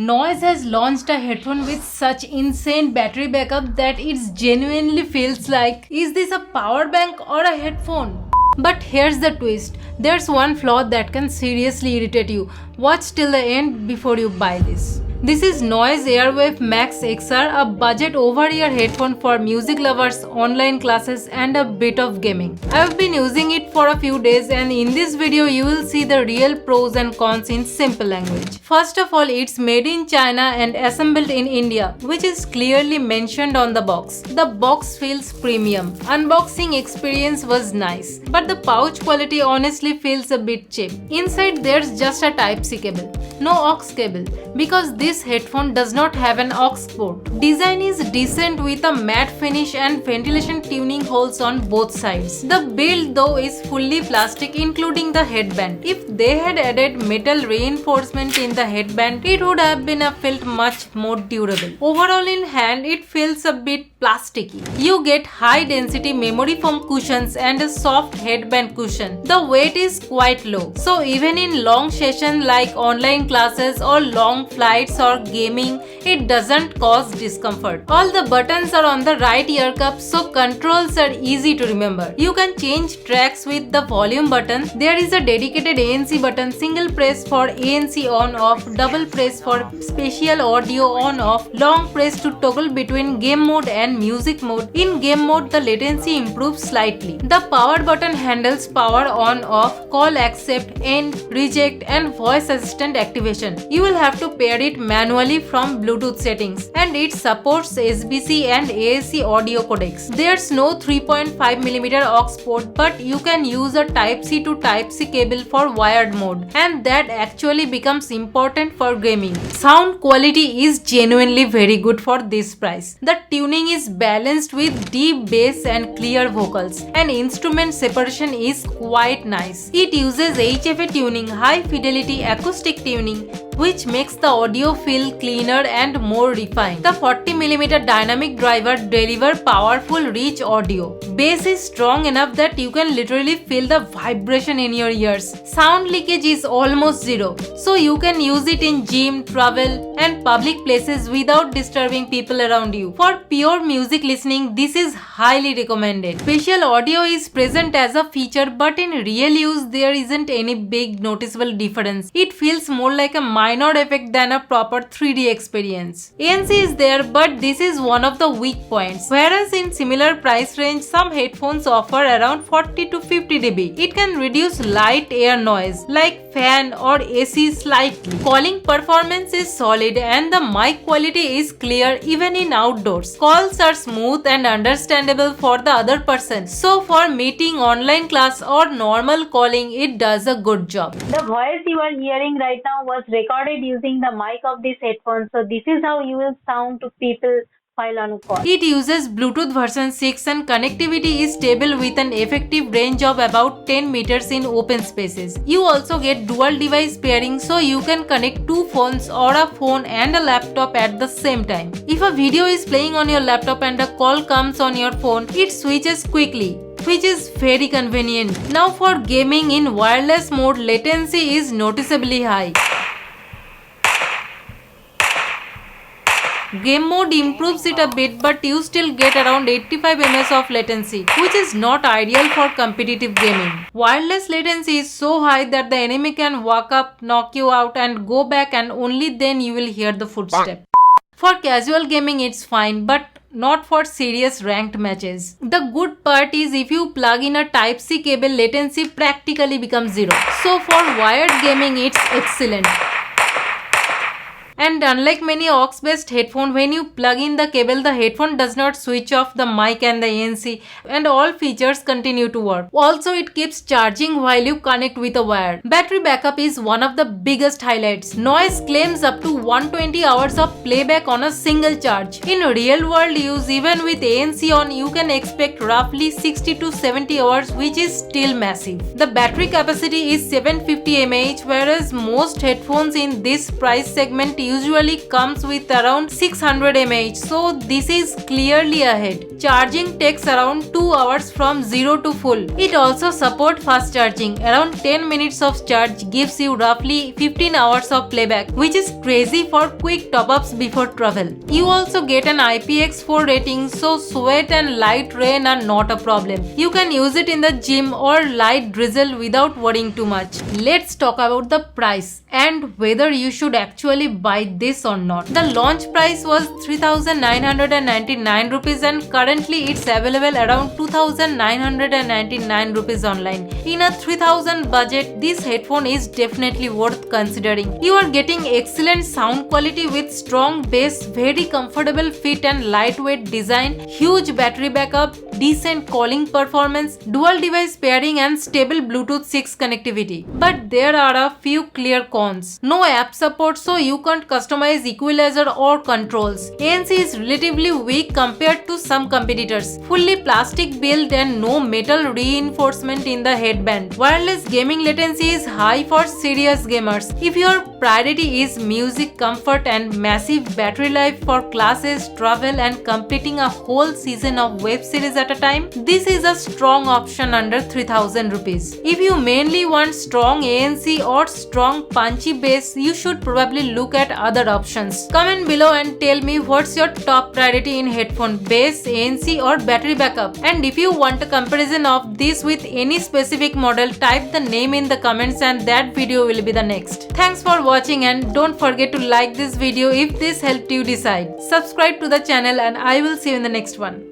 Noise has launched a headphone with such insane battery backup that it genuinely feels like, is this a power bank or a headphone? But here's the twist. There's one flaw that can seriously irritate you. Watch till the end before you buy this. This is Noise Airwave MAX XR, a budget over-ear headphone for music lovers, online classes and a bit of gaming. I've been using it for a few days and in this video you will see the real pros and cons in simple language. First of all, it's made in China and assembled in India, which is clearly mentioned on the box. The box feels premium. Unboxing experience was nice, but the pouch quality honestly feels a bit cheap. Inside there's just a Type-C cable, no aux cable, because this headphone does not have an aux port. Design is decent with a matte finish and ventilation tuning holes on both sides. The build though is fully plastic including the headband. If they had added metal reinforcement in the headband, it would have been felt much more durable. Overall in hand it feels a bit plasticky. You get high density memory foam cushions and a soft headband cushion. The weight is quite low, so even in long sessions like online classes or long flights or gaming, it doesn't cause discomfort. All the buttons are on the right ear cup, so controls are easy to remember. You can change tracks with the volume button. There is a dedicated ANC button, single press for ANC on off, double press for spatial audio on off, long press to toggle between game mode and music mode. In game mode, the latency improves slightly. The power button handles power on off, call accept, end, reject and voice assistant activation. You will have to pair it manually from Bluetooth settings, and it supports SBC and AAC audio codecs. There's no 3.5mm aux port, but you can use a Type-C to Type-C cable for wired mode, and that actually becomes important for gaming. Sound quality is genuinely very good for this price. The tuning is balanced with deep bass and clear vocals, and instrument separation is quite nice. It uses HFA tuning, high fidelity acoustic tuning, which makes the audio feel cleaner and more refined. The 40mm dynamic driver delivers powerful, rich audio. Bass is strong enough that you can literally feel the vibration in your ears. Sound leakage is almost zero, so you can use it in gym, travel and public places without disturbing people around you. For pure music listening, this is highly recommended. Spatial audio is present as a feature, but in real use there isn't any big noticeable difference. It feels more like a minor effect than a proper 3D experience. ANC is there, but this is one of the weak points. Whereas in similar price range, some headphones offer around 40 to 50 dB. It can reduce light air noise like fan or AC slightly. Calling performance is solid and the mic quality is clear even in outdoors. Calls are smooth and understandable for the other person. So for meeting, online class or normal calling, it does a good job. The voice you are hearing right now was recorded using the mic of this headphone, so this is how you will sound to people while on a call. It uses Bluetooth version 6 and connectivity is stable with an effective range of about 10 meters in open spaces. You also get dual device pairing, so you can connect two phones or a phone and a laptop at the same time. If a video is playing on your laptop and a call comes on your phone, it switches quickly, which is very convenient. Now for gaming in wireless mode, latency is noticeably high. Game mode improves it a bit, but you still get around 85 ms of latency, which is not ideal for competitive gaming. Wireless latency is so high that the enemy can walk up, knock you out and go back, and only then you will hear the footstep. For casual gaming it's fine, but not for serious ranked matches. The good part is if you plug in a Type-C cable, latency practically becomes zero. So for wired gaming it's excellent. And unlike many aux-based headphones, when you plug in the cable, the headphone does not switch off the mic and the ANC, and all features continue to work. Also, it keeps charging while you connect with a wire. Battery backup is one of the biggest highlights. Noise claims up to 120 hours of playback on a single charge. In real world use, even with ANC on, you can expect roughly 60 to 70 hours, which is still massive. The battery capacity is 750 mAh, whereas most headphones in this price segment usually comes with around 600 mAh, so this is clearly ahead. Charging takes around 2 hours from 0 to full. It also supports fast charging. Around 10 minutes of charge gives you roughly 15 hours of playback, which is crazy for quick top-ups before travel. You also get an IPX4 rating, so sweat and light rain are not a problem. You can use it in the gym or light drizzle without worrying too much. Let's talk about the price and whether you should actually buy this or not. The launch price was 3,999 rupees and currently it's available around 2,999 rupees online. In a 3,000 budget, this headphone is definitely worth considering. You are getting excellent sound quality with strong bass, very comfortable fit and lightweight design, huge battery backup, decent calling performance, dual device pairing and stable Bluetooth 6 connectivity. But there are a few clear cons. No app support, so you can't customize equalizer or controls. ANC is relatively weak compared to some competitors. Fully plastic build and no metal reinforcement in the headband. Wireless gaming latency is high for serious gamers. If your priority is music, comfort and massive battery life for classes, travel and completing a whole season of web series at a time, this is a strong option under 3,000 rupees. If you mainly want strong ANC or strong punchy bass, you should probably look at other options. Comment below and tell me what's your top priority in headphone, bass, ANC or battery backup. And if you want a comparison of this with any specific model, type the name in the comments and that video will be the next. Thanks for watching and don't forget to like this video if this helped you decide. Subscribe to the channel and I will see you in the next one.